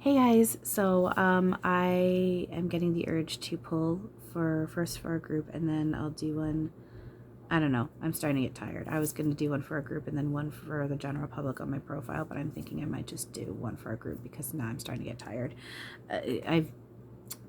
Hey guys, so I am getting the urge to pull first for a group and then I'll do one. I don't know. I'm starting to get tired. I was going to do one for a group and then one for the general public on my profile, but I'm thinking I might just do one for a group because now I'm starting to get tired. I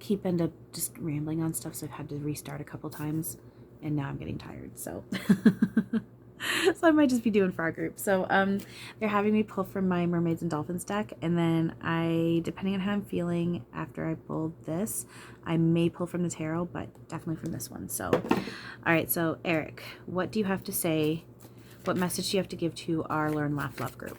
keep end up just rambling on stuff, so I've had to restart a couple times and now I'm getting tired. So so I might just be doing for our group. So they're having me pull from my Mermaids and Dolphins deck, and then depending on how I'm feeling after I pulled this, I may pull from the tarot, but definitely from this one. So all right, so Eric, what do you have to say? What message do you have to give to our Learn, Laugh, Love group?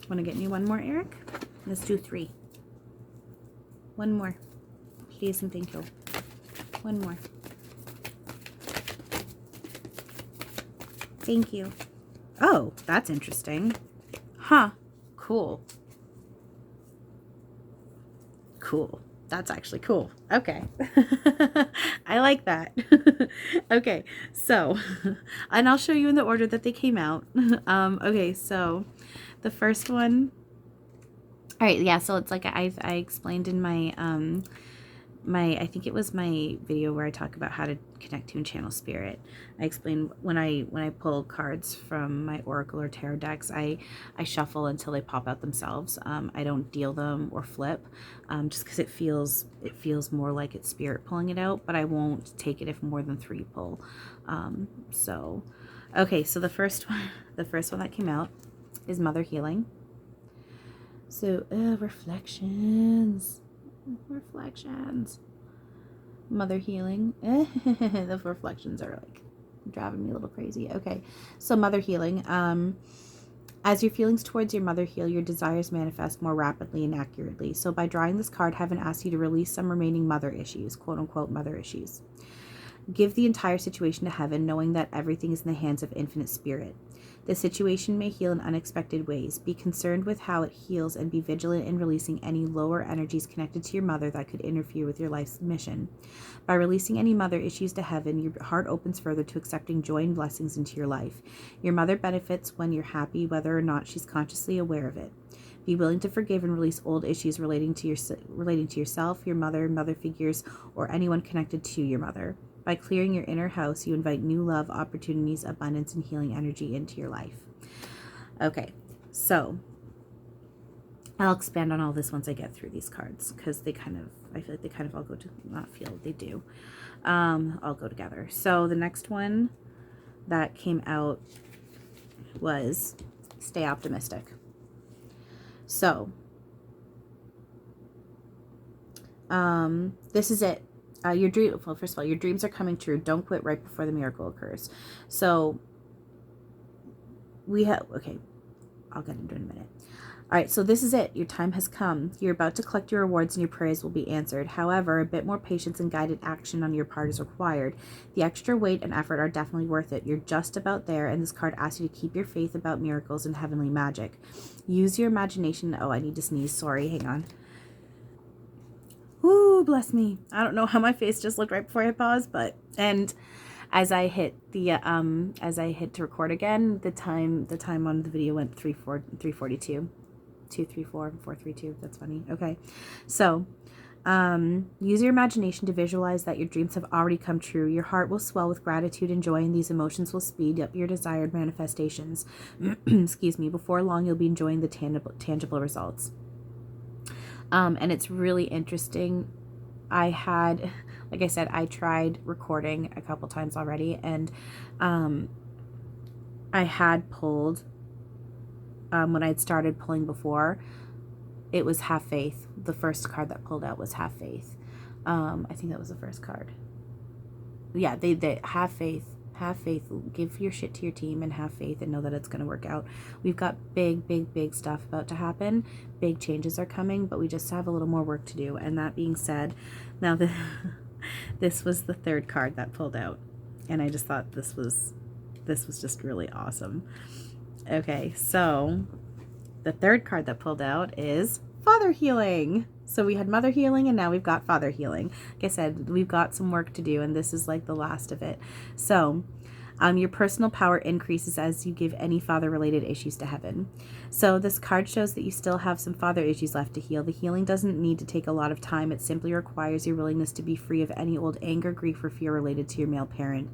Want to get me one more, Eric? Let's do 3. One more. Please and thank you. One more. Thank you. Oh, that's interesting. Huh. Cool. Cool. That's actually cool. Okay. I like that. Okay, so, and I'll show you in the order that they came out. Okay, so the first one, all right, yeah, so it's like I explained in my I think it was my video where I talk about how to connect to and channel spirit. I explained when I pull cards from my oracle or tarot decks, I shuffle until they pop out themselves. I don't deal them or flip, just because it feels more like it's spirit pulling it out, but I won't take it if more than 3 pull. So okay, so the first one that came out is Mother Healing. So reflections. Mother Healing. The reflections are like driving me a little crazy. Okay, so Mother Healing. As your feelings towards your mother heal, your desires manifest more rapidly and accurately. So by drawing this card, heaven asks you to release some remaining mother issues, quote unquote mother issues. Give the entire situation to heaven, knowing that everything is in the hands of infinite spirit. The situation may heal in unexpected ways. Be concerned with how it heals and be vigilant in releasing any lower energies connected to your mother that could interfere with your life's mission. By releasing any mother issues to heaven, your heart opens further to accepting joy and blessings into your life. Your mother benefits when you're happy, whether or not she's consciously aware of it. Be willing to forgive and release old issues relating to yourself, your mother figures, or anyone connected to your mother. By clearing your inner house, you invite new love, opportunities, abundance, and healing energy into your life. Okay, so I'll expand on all this once I get through these cards, because I feel like they kind of all go to, not feel, they do, all go together. So the next one that came out was Stay Optimistic. So, this is it. Well, first of all, your dreams are coming true. Don't quit right before the miracle occurs. So okay, I'll get into it in a minute. All right, so this is it. Your time has come. You're about to collect your rewards and your prayers will be answered. However, a bit more patience and guided action on your part is required. The extra weight and effort are definitely worth it. You're just about there, and this card asks you to keep your faith about miracles and heavenly magic. Use your imagination. Oh, I need to sneeze. Sorry, hang on. Woo, bless me. I don't know how my face just looked right before I paused, and as I hit to record again, the time on the video went 342. 234 432. That's funny. Okay. So, use your imagination to visualize that your dreams have already come true. Your heart will swell with gratitude and joy, and these emotions will speed up your desired manifestations. Excuse me. Before long, you'll be enjoying the tangible results. And it's really interesting. Like I said, I tried recording a couple times already, and I had pulled, when I'd started pulling before, it was Have Faith. The first card that pulled out was Have Faith. I think that was the first card. Yeah, they have faith. Have faith. Give your shit to your team and have faith and know that it's going to work out. We've got big stuff about to happen. Big changes are coming, but we just have a little more work to do. And that being said, now this was the third card that pulled out, and I just thought this was just really awesome. Okay, so the third card that pulled out is father healing. So we had mother healing and now we've got father healing. Like I said, we've got some work to do and this is like the last of it. So your personal power increases as you give any father-related issues to heaven. So this card shows that you still have some father issues left to heal. The healing doesn't need to take a lot of time. It simply requires your willingness to be free of any old anger, grief, or fear related to your male parent.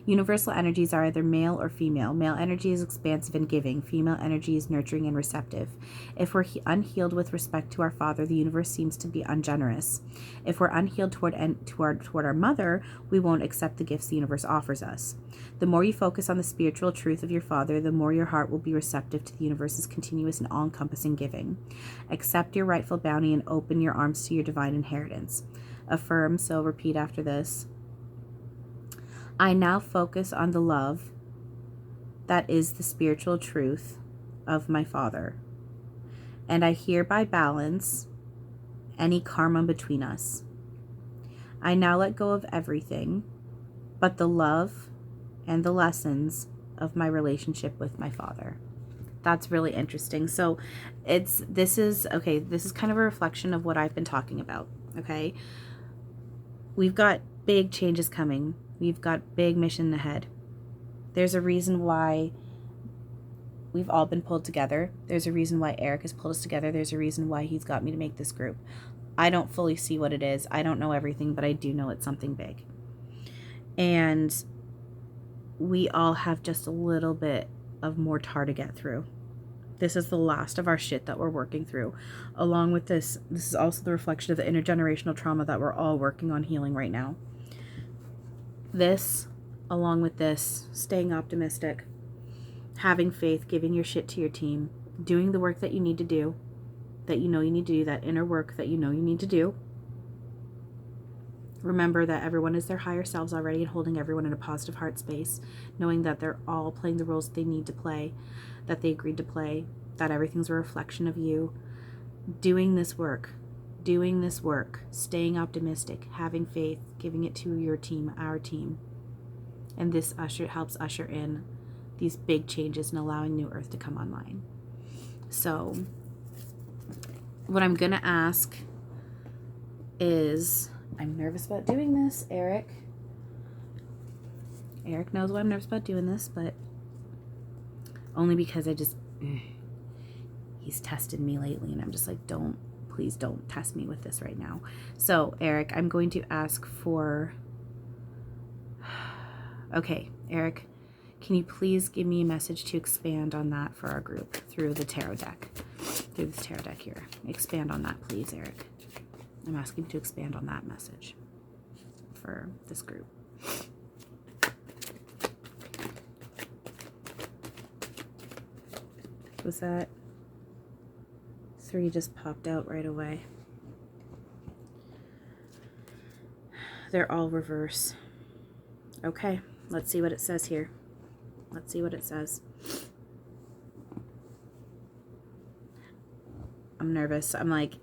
Universal energies are either male or female. Male energy is expansive and giving. Female energy is nurturing and receptive. If we're unhealed with respect to our father, the universe seems to be ungenerous. If we're unhealed toward our mother, we won't accept the gifts the universe offers us. The more you focus on the spiritual truth of your father, the more your heart will be receptive to the universe's continuous and all-encompassing giving. Accept your rightful bounty and open your arms to your divine inheritance. Affirm, so repeat after this. I now focus on the love that is the spiritual truth of my father, and I hereby balance any karma between us. I now let go of everything but the love and the lessons of my relationship with my father. That's really interesting. So this is kind of a reflection of what I've been talking about. Okay, we've got big changes coming. We've got big mission ahead. There's a reason why we've all been pulled together. There's a reason why Eric has pulled us together. There's a reason why he's got me to make this group. I don't fully see what it is. I don't know everything, but I do know it's something big. And we all have just a little bit of more tar to get through. This is the last of our shit that we're working through. Along with this is also the reflection of the intergenerational trauma that we're all working on healing right now. This, along with this, staying optimistic, having faith, giving your shit to your team, doing the work that you need to do, that you know you need to do, that inner work that you know you need to do. Remember that everyone is their higher selves already and holding everyone in a positive heart space, knowing that they're all playing the roles they need to play, that they agreed to play, that everything's a reflection of you. Doing this work, staying optimistic, having faith, giving it to your team, our team. And this helps usher in these big changes and allowing New Earth to come online. So what I'm going to ask is, I'm nervous about doing this, Eric. Eric knows why I'm nervous about doing this, but only because he's tested me lately, and I'm just like, please don't test me with this right now. So, Eric, I'm going to ask for... Okay, Eric, can you please give me a message to expand on that for our group through the tarot deck? Through this tarot deck here. Expand on that, please, Eric. I'm asking you to expand on that message for this group. Was that... 3 just popped out right away. They're all reverse. Okay, let's see what it says here. Let's see what it says. I'm nervous. I'm like,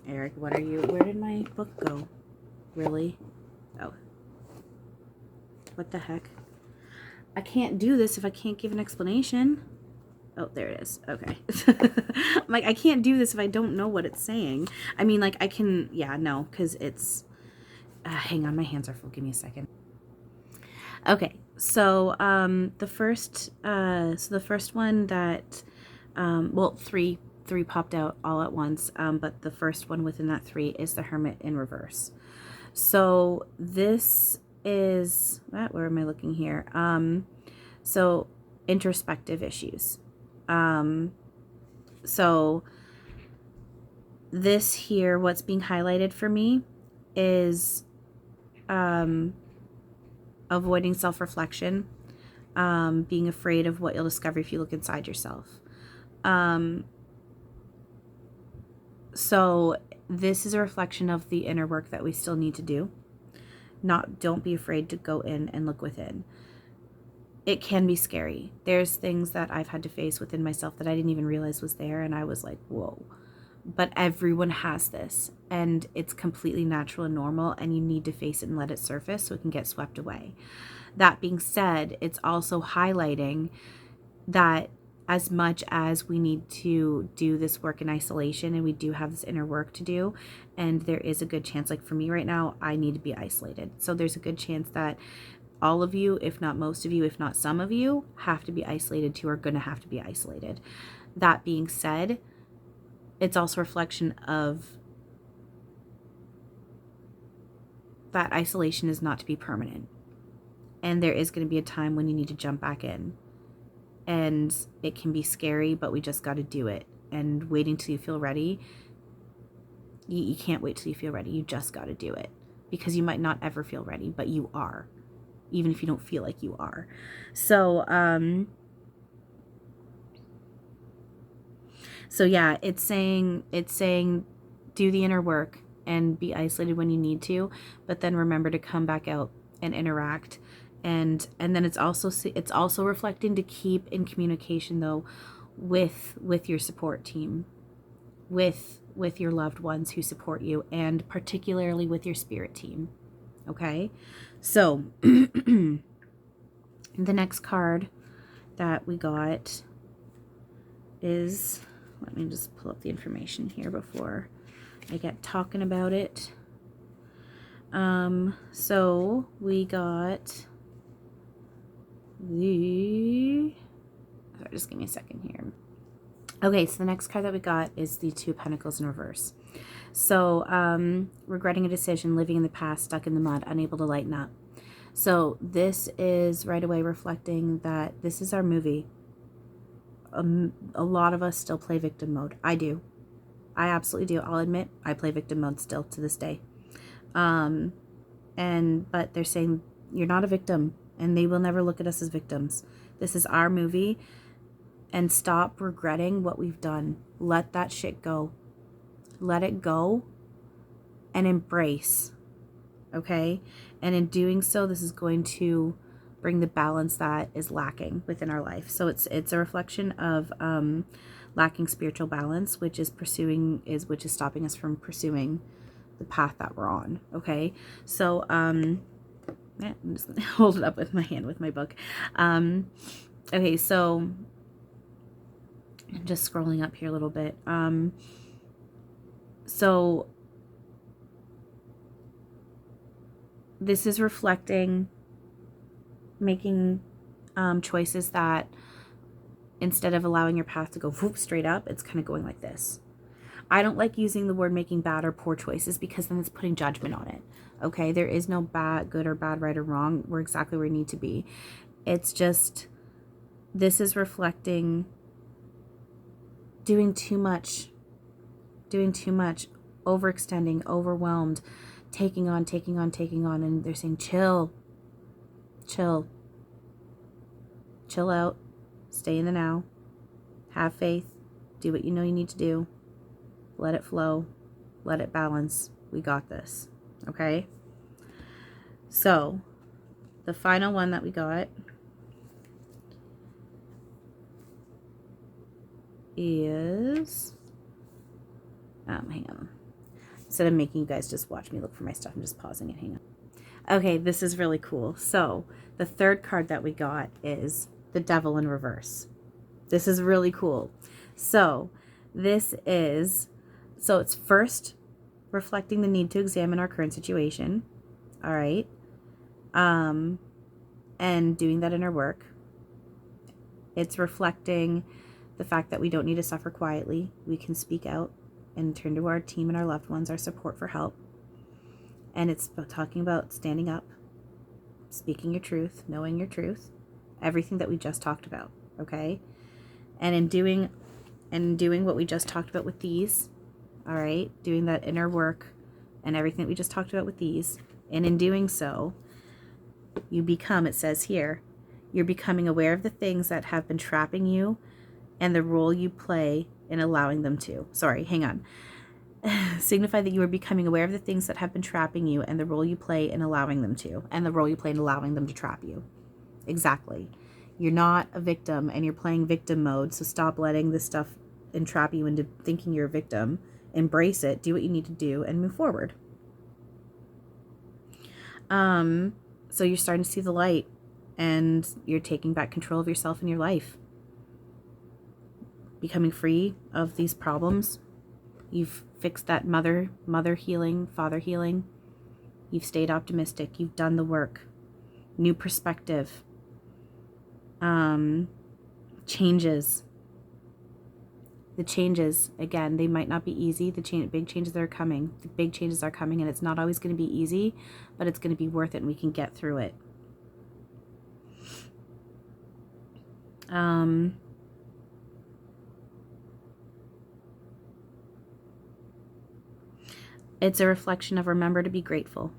Eric, what are you... Where did my book go? Really? Oh. What the heck? I can't do this if I can't give an explanation. Oh, there it is. Okay. I'm like, I can't do this if I don't know what it's saying. I mean, like, I can... Yeah, no, because it's... hang on, my hands are full. Give me a second. Okay, so the first one that... well, three popped out all at once, but the first one within that 3 is the Hermit in reverse. So this is... where am I looking here? So introspective issues. So this here, what's being highlighted for me is avoiding self-reflection, being afraid of what you'll discover if you look inside yourself. So this is a reflection of the inner work that we still need to do. Don't be afraid to go in and look within. It can be scary. There's things that I've had to face within myself that I didn't even realize was there, and I was like, whoa. But everyone has this, and it's completely natural and normal, and you need to face it and let it surface so it can get swept away. That being said, it's also highlighting that as much as we need to do this work in isolation, and we do have this inner work to do, and there is a good chance, like for me right now, I need to be isolated. So there's a good chance that all of you, if not most of you, if not some of you, have to be isolated too, are going to have to be isolated. That being said, it's also a reflection of that isolation is not to be permanent. And there is going to be a time when you need to jump back in. And it can be scary, but we just got to do it. And waiting till you feel ready, you can't wait till you feel ready. You just got to do it. Because you might not ever feel ready, but you are. Even if you don't feel like you are. So yeah, it's saying do the inner work and be isolated when you need to, but then remember to come back out and interact. And then it's also reflecting to keep in communication though with your support team, with your loved ones who support you, and particularly with your spirit team. Okay? So the next card that we got is, let me just pull up the information here before I get talking about it. So we got sorry, just give me a second here. Okay, so the next card that we got is the Two of Pentacles in reverse. So, regretting a decision, living in the past, stuck in the mud, unable to lighten up. So this is right away reflecting that this is our movie. A lot of us still play victim mode. I do. I absolutely do. I'll admit I play victim mode still to this day. But they're saying you're not a victim, and they will never look at us as victims. This is our movie, and stop regretting what we've done. Let that shit go. Let it go and embrace. Okay? And in doing so, this is going to bring the balance that is lacking within our life. So it's a reflection of lacking spiritual balance, which is stopping us from pursuing the path that we're on. Okay? So I'm just gonna hold it up with my hand with my book. Okay, so I'm just scrolling up here a little bit. So this is reflecting making choices that instead of allowing your path to go whoop straight up, it's kind of going like this. I don't like using the word making bad or poor choices because then it's putting judgment on it. Okay, there is no bad, good or bad, right or wrong. We're exactly where we need to be. It's just, this is reflecting doing too much, overextending, overwhelmed, taking on, and they're saying chill out, stay in the now, have faith, do what you know you need to do, let it flow, let it balance. We got this. Okay? So, the final one that we got is, hang on. Instead of making you guys just watch me look for my stuff, I'm just pausing it. Hang on. Okay, this is really cool. So, the third card that we got is the Devil in reverse. This is really cool. So, it's first reflecting the need to examine our current situation. All right. And doing that inner work. It's reflecting the fact that we don't need to suffer quietly. We can speak out and turn to our team and our loved ones, our support for help. And it's talking about standing up, speaking your truth, knowing your truth, everything that we just talked about, okay? And in doing what we just talked about with these, all right, doing that inner work and everything that we just talked about with these, and in doing so, you become, it says here, you're becoming aware of the things that have been trapping you and the role you play in allowing them to. Sorry, hang on. Signify that you are becoming aware of the things that have been trapping you and the role you play in allowing them to, and the role you play in allowing them to trap you. Exactly. You're not a victim and you're playing victim mode, so stop letting this stuff entrap you into thinking you're a victim. Embrace it, do what you need to do, and move forward. So you're starting to see the light and you're taking back control of yourself and your life. becoming free of these problems. You've fixed that mother healing, father healing. You've stayed optimistic. You've done the work. New perspective. Changes. The changes, again, they might not be easy. The big changes that are coming. The big changes are coming, and it's not always going to be easy, but it's going to be worth it, and we can get through it. It's a reflection of remember to be grateful,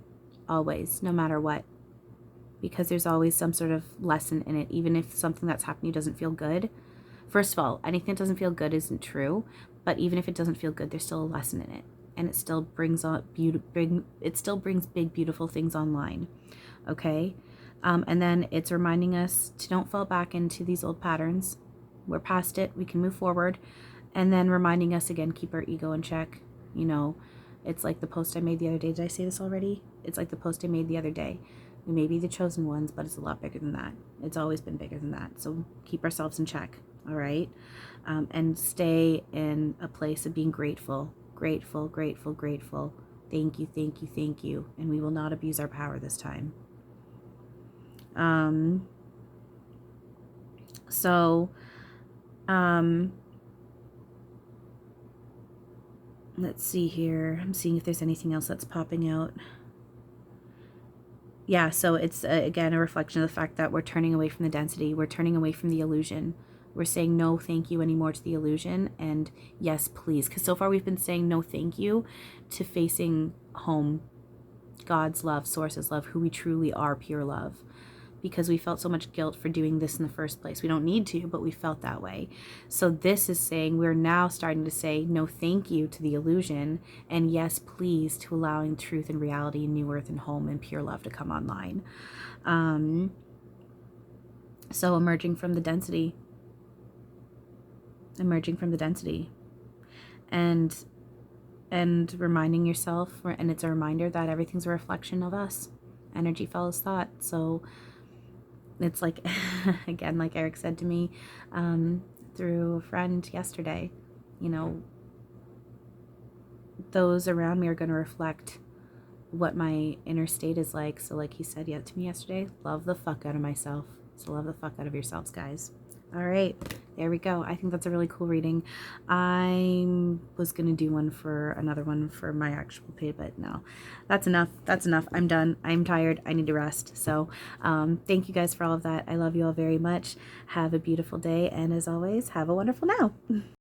always, no matter what, because there's always some sort of lesson in it, even if something that's happening doesn't feel good. First of all, anything that doesn't feel good isn't true, but even if it doesn't feel good, there's still a lesson in it, and it still brings big, beautiful things online. Okay, and then it's reminding us to don't fall back into these old patterns. We're past it. We can move forward, and then reminding us again, keep our ego in check. You know, it's like the post I made the other day. Did I say this already? It's like the post I made the other day. We may be the chosen ones, but it's a lot bigger than that. It's always been bigger than that. So keep ourselves in check. All right. And stay in a place of being grateful, grateful, grateful, grateful. Thank you, thank you, thank you. And we will not abuse our power this time. Let's see here. I'm seeing if there's anything else that's popping out. Yeah, so it's, again, a reflection of the fact that we're turning away from the density. We're turning away from the illusion. We're saying no thank you anymore to the illusion, and yes, please. Because so far we've been saying no thank you to facing home, God's love, source's love, who we truly are, pure love. Because we felt so much guilt for doing this in the first place. We don't need to, but we felt that way. So this is saying we're now starting to say no thank you to the illusion, and yes please to allowing truth and reality, new earth and home and pure love to come online. So emerging from the density, and reminding yourself, and it's a reminder that everything's a reflection of us. Energy follows thought. So it's like, again, like Eric said to me through a friend yesterday, you know, those around me are going to reflect what my inner state is like. So like he said to me yesterday, love the fuck out of myself. So love the fuck out of yourselves, guys. All right, there we go. I think that's a really cool reading. I was going to do another one for my actual page, but no, that's enough. That's enough. I'm done. I'm tired. I need to rest. So thank you guys for all of that. I love you all very much. Have a beautiful day. And as always, have a wonderful now.